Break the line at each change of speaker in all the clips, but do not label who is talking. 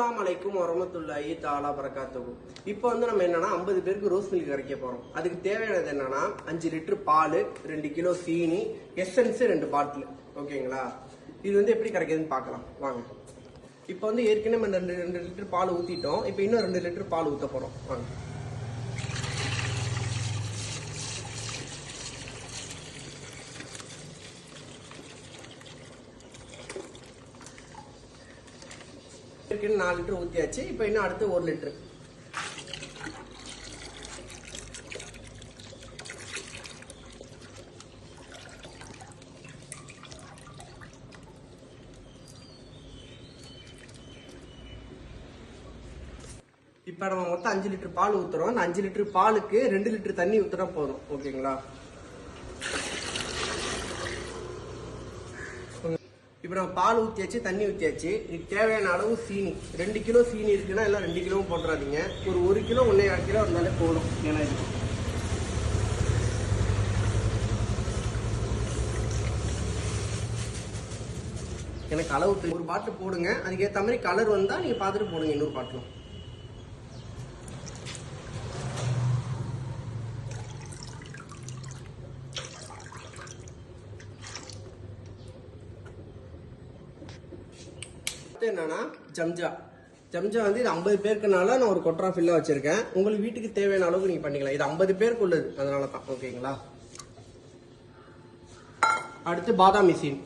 அஸ்ஸலாமு வரஹ்மத்துல்லாஹி தஆலா பரகாத்துஹு. இப்போ நம்ம என்னன்னா 50 பேருக்கு ரோஸ் மில்க் கரைக்க போறோம். அதுக்கு தேவையானது என்னன்னா 5 லிட்டர் பால், 2 கிலோ சீனி, எசன்ஸ் 2 பாட்டில். ஓகேங்களா? இது எப்படி கரைக்கிறதுன்னு பார்க்கலாம் வாங்க. இப்போ ஏற்கனவே 2 லிட்டர் பால் ஊத்திட்டோம். இப்போ இன்னும் 2 லிட்டர் பால் ஊத்த போறோம் வாங்க. ஏற்கனவே 4 லிட்டர் ஊத்தியாச்சு. இப்போ இன்னும் அடுத்து 1 லிட்டர். இப்போ நம்ம மொத்தம் 5 லிட்டர் பால் ஊத்துறோம். அந்த 5 லிட்டர் பாலுக்கு 2 லிட்டர் தண்ணி ஊத்துனா போதும். ஓகேங்களா? இப்போ நம்ம பால் ஊற்றியாச்சு, தண்ணி ஊற்றியாச்சு. இதுக்கு தேவையான அளவு சீனி, 2 கிலோ சீனி இருக்குன்னா எல்லாம் 2 கிலோவும் போட்டுறாதீங்க. ஒரு 1 கிலோ 1.5 கிலோ இருந்தாலே போதும். ஏன்னா இது எனக்கு அளவு ஒரு பாட்டில் போடுங்க. அதுக்கேற்ற மாதிரி கலர் வந்தால் நீங்கள் பார்த்துட்டு போடுங்க. இன்னொரு பாட்டிலும் என்னன்னா ஜம்ஜா இது 50 பேருக்குனால நான் ஒரு கொட்டரா ஃபில்லா வச்சிருக்கேன். உங்களுக்கு வீட்டுக்கு தேவையான அளவுக்கு நீங்க பண்ணிக்கலாம். இது 50 பேருக்கு உள்ளது, அதனால தான். ஓகேங்களா? அடுத்து பாதாம் மிஷின்.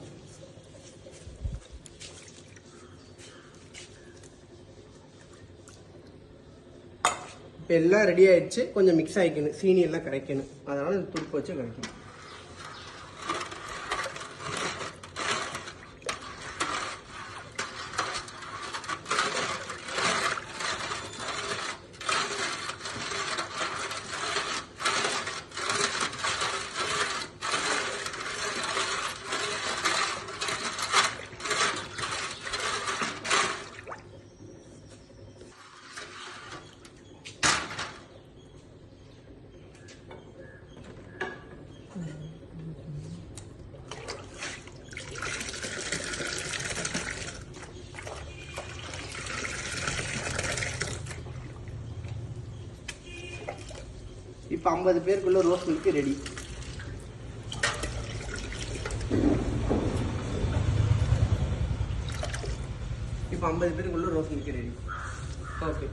இப்போ எல்லாம் ரெடி ஆயிடுச்சு. கொஞ்சம் மிக்ஸ் ஆகிக்கணும், சீனி எல்லாம் கரைக்கணும். அதனால துடுப்பு வச்சு கரைக்கணும். இப்போ 50 பேருக்குள்ள ரோஸ் மில்க் ரெடி. இப்போ 50 பேருக்குள்ள ரோஸ் மில்க் ரெடி. ஓகே.